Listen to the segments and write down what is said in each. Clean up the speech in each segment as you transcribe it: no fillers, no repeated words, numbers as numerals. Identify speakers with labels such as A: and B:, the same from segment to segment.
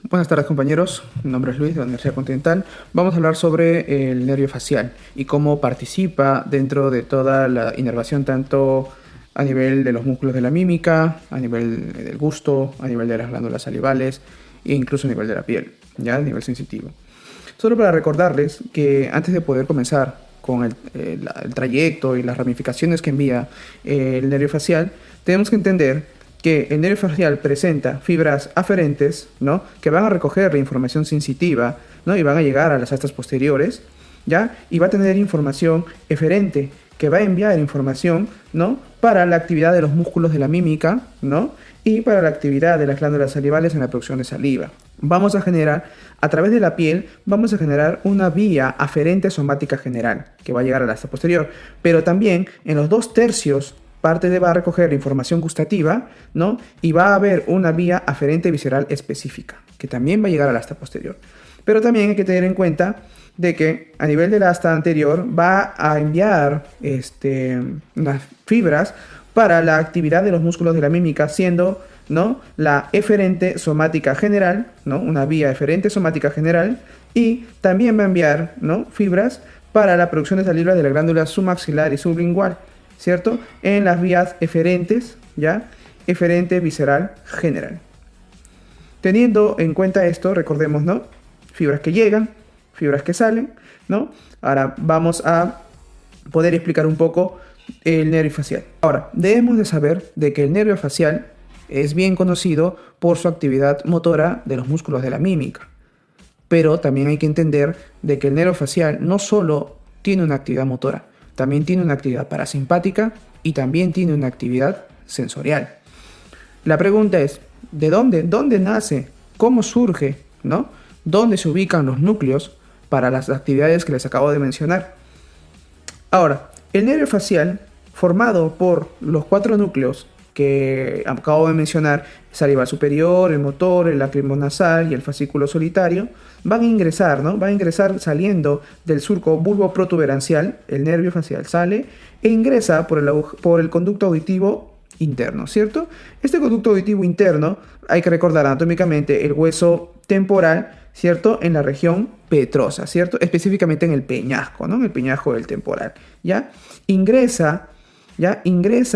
A: Buenas tardes compañeros, mi nombre es Luis de la Universidad Continental. Vamos a hablar sobre el nervio facial y cómo participa dentro de toda la inervación tanto a nivel de los músculos de la mímica, a nivel del gusto, a nivel de las glándulas salivales e incluso a nivel de la piel, ya a nivel sensitivo. Solo para recordarles que antes de poder comenzar con el trayecto y las ramificaciones que envía el nervio facial, tenemos que entender que el nervio facial presenta fibras aferentes, ¿no?, que van a recoger la información sensitiva, ¿no?, y van a llegar a las astas posteriores, ¿ya? Y va a tener información eferente, que va a enviar información, ¿no?, para la actividad de los músculos de la mímica, ¿no?, y para la actividad de las glándulas salivales en la producción de saliva. Vamos a generar, a través de la piel, vamos a generar una vía aferente somática general, que va a llegar a la asta posterior, pero también en los 2/3 parte va a recoger la información gustativa, ¿no? Y va a haber una vía aferente visceral específica, que también va a llegar al asta posterior. Pero también hay que tener en cuenta de que a nivel del asta anterior va a enviar unas fibras para la actividad de los músculos de la mímica, siendo, ¿no?, la eferente somática general, ¿no?, una vía eferente somática general, y también va a enviar, ¿no?, fibras para la producción de saliva de la glándula submaxilar y sublingual, ¿cierto? En las vías eferentes, ¿ya? Eferente visceral general. Teniendo en cuenta esto, recordemos, ¿no?, fibras que llegan, fibras que salen, ¿no? Ahora vamos a poder explicar un poco el nervio facial. Ahora, debemos de saber de que el nervio facial es bien conocido por su actividad motora de los músculos de la mímica. Pero también hay que entender de que el nervio facial no solo tiene una actividad motora, también tiene una actividad parasimpática y también tiene una actividad sensorial. La pregunta es, ¿de dónde? ¿Dónde nace? ¿Cómo surge? ¿No? ¿Dónde se ubican los núcleos para las actividades que les acabo de mencionar? Ahora, el nervio facial, formado por los 4 núcleos que acabo de mencionar, salival superior, el motor, el lacrimonasal y el fascículo solitario, van a ingresar, ¿no? Va a ingresar saliendo del surco bulboprotuberancial, el nervio facial sale e ingresa por el conducto auditivo interno, ¿cierto? Este conducto auditivo interno, hay que recordar anatómicamente el hueso temporal, ¿cierto?, en la región petrosa, ¿cierto?, específicamente en el peñasco, ¿no?, en el peñasco del temporal, ¿ya? Ingresa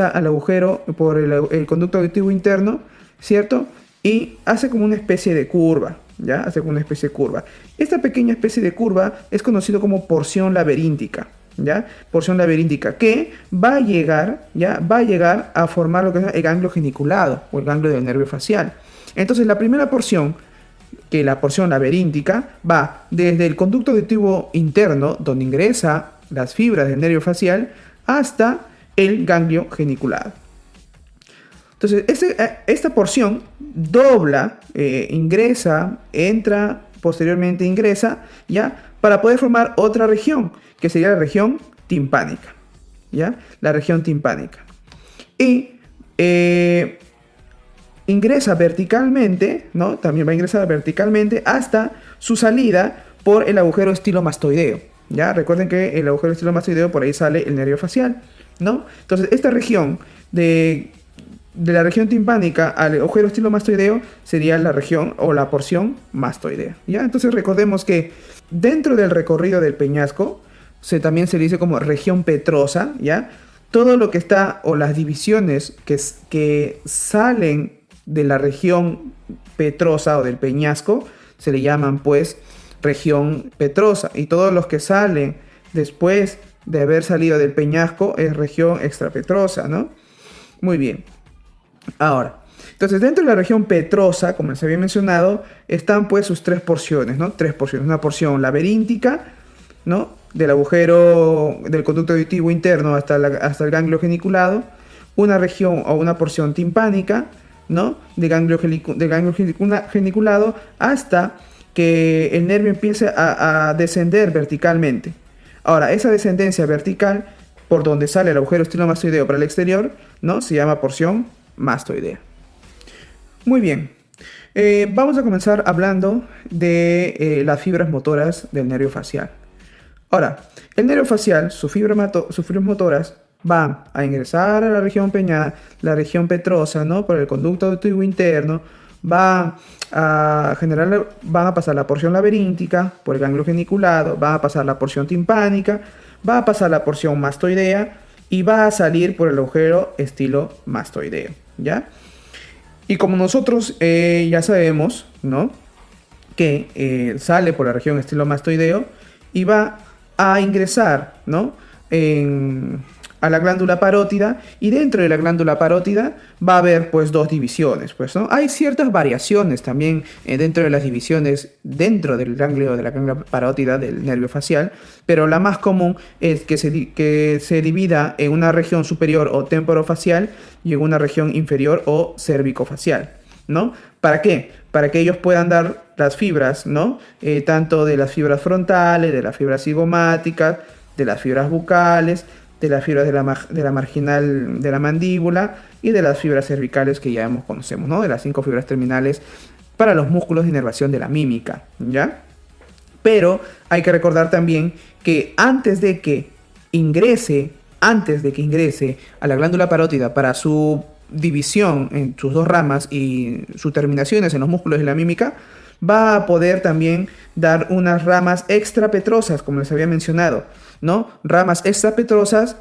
A: al agujero por el conducto auditivo interno, ¿cierto? Y hace como una especie de curva, ¿ya? Hace como una especie de curva. Esta pequeña especie de curva es conocido como porción laberíntica, ¿ya? Porción laberíntica que va a llegar, ¿ya?, va a llegar a formar lo que es el ganglio geniculado o el ganglio del nervio facial. Entonces, la primera porción, que la porción laberíntica, va desde el conducto auditivo interno, donde ingresa las fibras del nervio facial, hasta el ganglio geniculado. Entonces, esta porción dobla, posteriormente ingresa, ¿ya?, para poder formar otra región, que sería la región timpánica, ¿ya? La región timpánica. Y ingresa verticalmente, ¿no? También va a ingresar verticalmente hasta su salida por el agujero estilomastoideo, ¿ya? Recuerden que el agujero estilomastoideo, por ahí sale el nervio facial, ¿no? Entonces, esta región de la región timpánica al agujero estilomastoideo sería la región o la porción mastoidea, ¿ya? Entonces, recordemos que dentro del recorrido del peñasco también se dice como región petrosa, ¿ya? Todo lo que está, o las divisiones que salen de la región petrosa o del peñasco, se le llaman pues región petrosa, y todos los que salen después de haber salido del peñasco es región extrapetrosa, ¿no? Muy bien. Ahora, entonces dentro de la región petrosa, como les había mencionado, están pues sus 3 porciones, ¿no? 3 porciones. Una porción laberíntica, ¿no?, del agujero del conducto auditivo interno hasta el ganglio geniculado. Una región o una porción timpánica, ¿no?, de ganglio geniculado hasta que el nervio empiece a descender verticalmente. Ahora, esa descendencia vertical por donde sale el agujero estilomastoideo para el exterior, ¿no?, se llama porción mastoidea. Muy bien. Vamos a comenzar hablando de las fibras motoras del nervio facial. Ahora, el nervio facial, sus fibras motoras va a ingresar a la región petrosa, ¿no?, por el conducto auditivo interno, Va a generar, van a pasar la porción laberíntica por el ganglio geniculado, va a pasar la porción timpánica, va a pasar la porción mastoidea y va a salir por el agujero estilomastoideo, ¿ya? Y como nosotros ya sabemos, ¿no? Que sale por la región estilomastoideo y va a ingresar, ¿no? A la glándula parótida, y dentro de la glándula parótida va a haber pues dos divisiones, pues, ¿no? Hay ciertas variaciones también dentro de las divisiones dentro del ganglio de la glándula parótida del nervio facial, pero la más común es que se divida en una región superior o temporofacial y en una región inferior o cervicofacial, ¿no? ¿Para qué? Para que ellos puedan dar las fibras, ¿no? Tanto de las fibras frontales, de las fibras cigomáticas, de las fibras bucales, de las fibras de la marginal de la mandíbula y de las fibras cervicales que ya conocemos, ¿no? De las 5 fibras terminales para los músculos de inervación de la mímica, ¿ya? Pero hay que recordar también que antes de que ingrese a la glándula parótida para su división en sus dos ramas y sus terminaciones en los músculos de la mímica, va a poder también dar unas ramas extrapetrosas, como les había mencionado, ¿no? Ramas extrapetrosas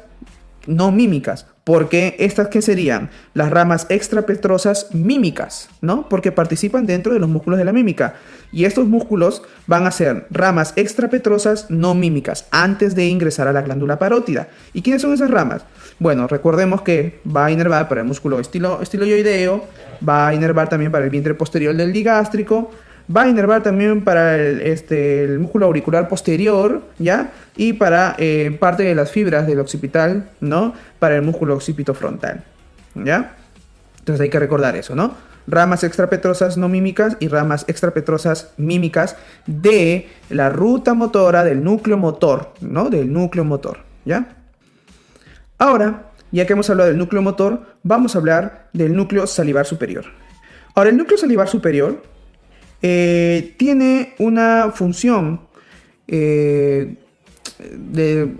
A: no mímicas, porque estas que serían las ramas extrapetrosas mímicas, ¿no? Porque participan dentro de los músculos de la mímica. Y estos músculos van a ser ramas extrapetrosas no mímicas antes de ingresar a la glándula parótida. ¿Y quiénes son esas ramas? Bueno, recordemos que va a inervar para el músculo estiloioideo, va a inervar también para el vientre posterior del digástrico, va a inervar también para el músculo auricular posterior, ¿ya? Y para parte de las fibras del occipital, ¿no? Para el músculo occipito frontal, ¿ya? Entonces hay que recordar eso, ¿no? Ramas extrapetrosas no mímicas y ramas extrapetrosas mímicas de la ruta motora del núcleo motor, ¿no? Del núcleo motor, ¿ya? Ahora, ya que hemos hablado del núcleo motor, vamos a hablar del núcleo salivar superior. Ahora, el núcleo salivar superior tiene una función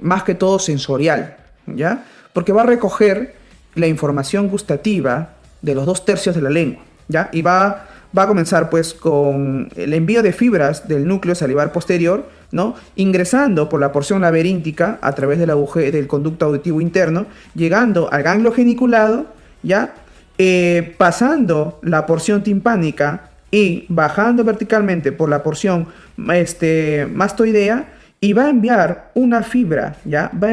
A: más que todo sensorial, ¿ya? Porque va a recoger la información gustativa de los 2/3 de la lengua, ¿ya? Y va a comenzar pues con el envío de fibras del núcleo salivar posterior, ¿no? Ingresando por la porción laberíntica a través del conducto auditivo interno, llegando al ganglio geniculado, ¿ya? Pasando la porción timpánica y bajando verticalmente por la porción mastoidea, y va a enviar una fibra, ¿ya? Va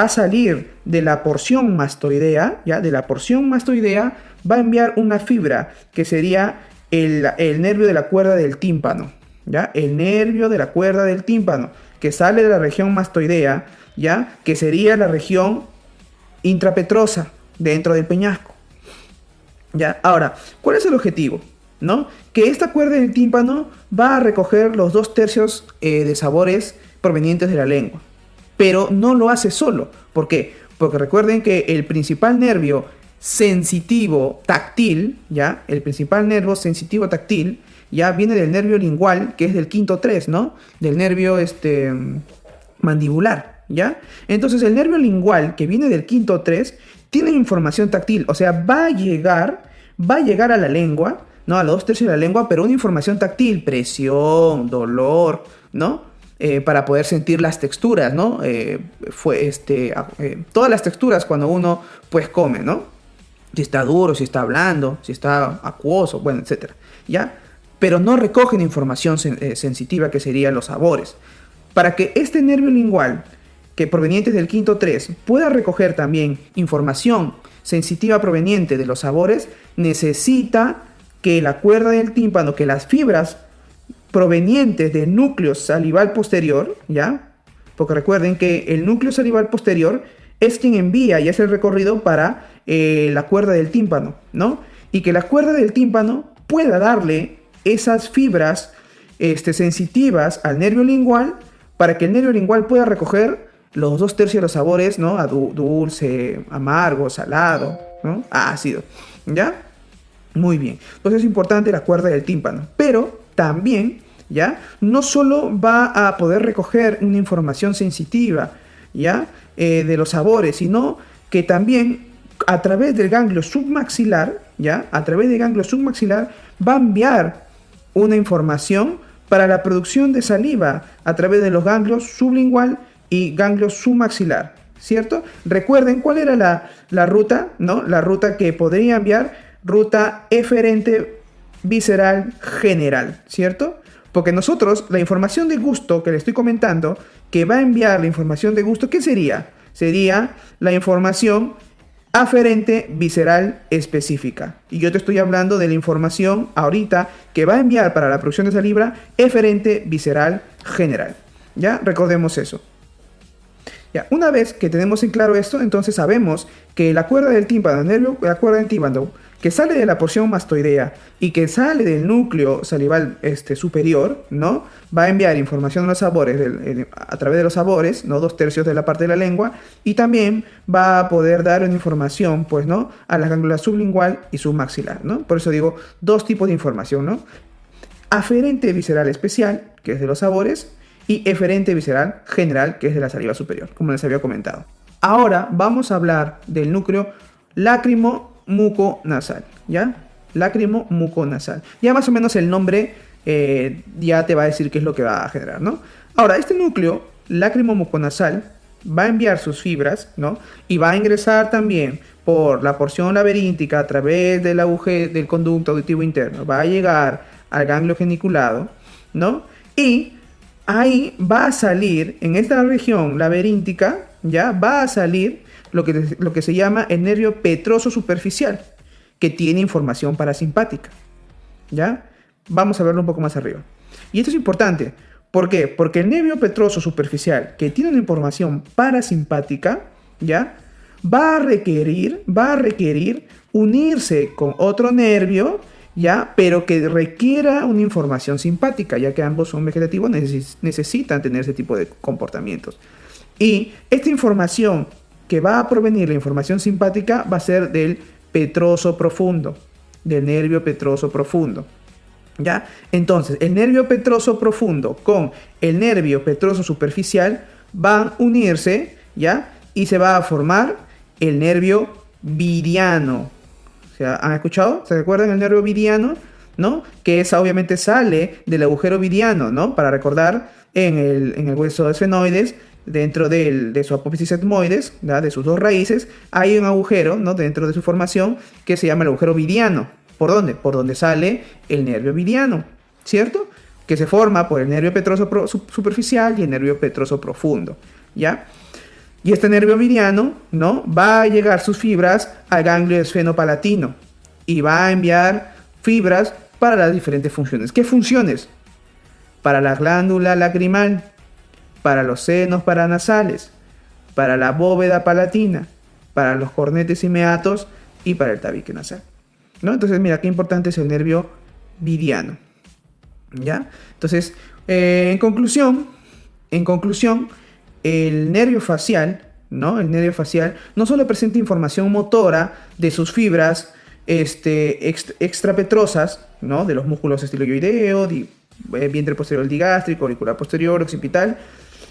A: a salir de la porción mastoidea, ¿ya? De la porción mastoidea va a enviar una fibra que sería el nervio de la cuerda del tímpano, ¿ya? El nervio de la cuerda del tímpano, que sale de la región mastoidea, ¿ya? Que sería la región intrapetrosa dentro del peñasco. ¿Ya? Ahora, ¿cuál es el objetivo? ¿No? Que esta cuerda del tímpano va a recoger los 2/3 de sabores provenientes de la lengua. Pero no lo hace solo. ¿Por qué? Porque recuerden que el principal nervio sensitivo táctil, ¿ya? El principal nervio sensitivo táctil, ya viene del nervio lingual, que es del quinto 3, ¿no? Del nervio mandibular, ¿ya? Entonces el nervio lingual, que viene del quinto 3, tiene información táctil, o sea, va a llegar a la lengua, ¿no? A los 2/3 de la lengua, pero una información táctil, presión, dolor, ¿no? Para poder sentir las texturas, ¿no? Todas las texturas cuando uno, pues, come, ¿no? Si está duro, si está blando, si está acuoso, bueno, etcétera, ¿ya? Pero no recogen información sensitiva que serían los sabores. Para que este nervio lingual, que proveniente del quinto 3, pueda recoger también información sensitiva proveniente de los sabores, necesita que la cuerda del tímpano, que las fibras provenientes del núcleo salival posterior, ¿ya? Porque recuerden que el núcleo salival posterior es quien envía y hace el recorrido para la cuerda del tímpano, ¿no? Y que la cuerda del tímpano pueda darle esas fibras sensitivas al nervio lingual para que el nervio lingual pueda recoger los 2/3 de los sabores, ¿no? Dulce, amargo, salado, ¿no? Ácido, ¿ya? Muy bien. Entonces es importante la cuerda del tímpano, pero también, ¿ya? No solo va a poder recoger una información sensitiva, ¿ya? De los sabores, sino que también a través del ganglio submaxilar, ¿ya? A través del ganglio submaxilar va a enviar una información para la producción de saliva a través de los ganglios sublingual y ganglio submaxilar, ¿cierto? Recuerden cuál era la ruta, ¿no? La ruta que podría enviar, ruta eferente visceral general, ¿cierto? Porque nosotros, la información de gusto que le estoy comentando, que va a enviar la información de gusto, ¿qué sería? Sería la información aferente visceral específica. Y yo te estoy hablando de la información ahorita que va a enviar para la producción de saliva eferente visceral general. ¿Ya? Recordemos eso. Ya, una vez que tenemos en claro esto, entonces sabemos que la cuerda del tímpano, la cuerda del tímpano, que sale de la porción mastoidea y que sale del núcleo salival superior, ¿no? Va a enviar información a los sabores a través de los sabores, ¿no? 2/3 de la parte de la lengua, y también va a poder dar una información, pues, ¿no? A la glándula sublingual y submaxilar, ¿no? Por eso digo, dos tipos de información, ¿no? Aferente visceral especial, que es de los sabores, y eferente visceral general, que es de la saliva superior, como les había comentado. Ahora vamos a hablar del núcleo lácrimo-muconasal, ¿ya? Lácrimo-muconasal. Ya más o menos el nombre ya te va a decir qué es lo que va a generar, ¿no? Ahora, este núcleo lácrimo-muconasal va a enviar sus fibras, ¿no? Y va a ingresar también por la porción laberíntica a través del agujero del conducto auditivo interno. Va a llegar al ganglio geniculado, ¿no? Y ahí va a salir, en esta región laberíntica, ya va a salir lo que se llama el nervio petroso superficial, que tiene información parasimpática, ¿ya? Vamos a verlo un poco más arriba. Y esto es importante. ¿Por qué? Porque el nervio petroso superficial, que tiene una información parasimpática, ¿ya? Va a requerir unirse con otro nervio, ¿ya? Pero que requiera una información simpática, ya que ambos son vegetativos, necesitan tener ese tipo de comportamientos. Y esta información que va a provenir, la información simpática, va a ser del petroso profundo, del nervio petroso profundo, ¿ya? Entonces, el nervio petroso profundo con el nervio petroso superficial van a unirse, ¿ya? Y se va a formar el nervio viriano. O sea, ¿han escuchado? ¿Se recuerdan el nervio viriano? ¿No? Que esa obviamente sale del agujero viriano, ¿no? Para recordar, en el hueso esfenoides, dentro de su apófisis etmoides, ¿verdad? De sus dos raíces, hay un agujero, ¿no? Dentro de su formación que se llama el agujero viriano. ¿Por dónde? Por donde sale el nervio viriano, ¿cierto? Que se forma por el nervio petroso superficial y el nervio petroso profundo, ¿ya? Y este nervio viriano, ¿no? Va a llegar sus fibras al ganglio esfenopalatino y va a enviar fibras para las diferentes funciones. ¿Qué funciones? Para la glándula lacrimal, para los senos paranasales, para la bóveda palatina, para los cornetes y meatos y para el tabique nasal, ¿no? Entonces, mira, qué importante es el nervio viriano, ¿ya? Entonces, en conclusión, el nervio facial, ¿no? El nervio facial no solo presenta información motora de sus fibras extrapetrosas, ¿no? De los músculos estiloideo, vientre posterior digástrico, auricular posterior, occipital,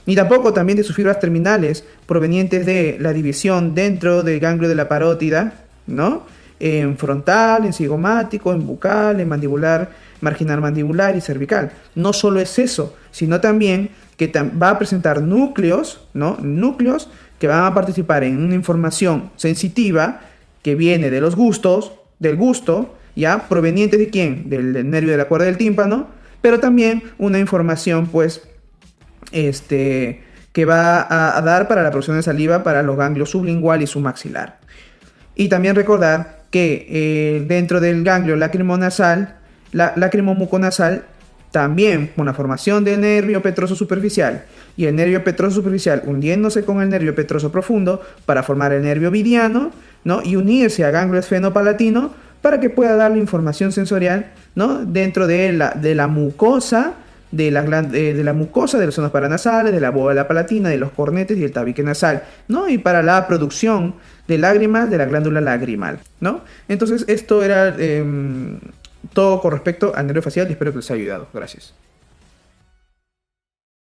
A: ni tampoco también de sus fibras terminales provenientes de la división dentro del ganglio de la parótida, ¿no? En frontal, en cigomático, en bucal, en mandibular, marginal mandibular y cervical. No solo es eso, sino también que va a presentar núcleos, ¿no? Núcleos que van a participar en una información sensitiva que viene de los gustos, del gusto, ¿ya? ¿Provenientes de quién? Del nervio de la cuerda del tímpano, pero también una información, pues, que va a dar para la producción de saliva para los ganglios sublingual y submaxilar. Y también recordar que dentro del ganglio lácrimo-muconasal, también con la formación del nervio petroso superficial y el nervio petroso superficial hundiéndose con el nervio petroso profundo para formar el nervio viriano, ¿no? Y unirse al ganglio esfenopalatino para que pueda dar la información sensorial, ¿no? Dentro de la mucosa, de la mucosa de los senos paranasales, de la bóveda palatina, de los cornetes y el tabique nasal, ¿no? Y para la producción de lágrimas de la glándula lagrimal, ¿no? Entonces, esto era todo con respecto al nervio facial y espero que les haya ayudado. Gracias.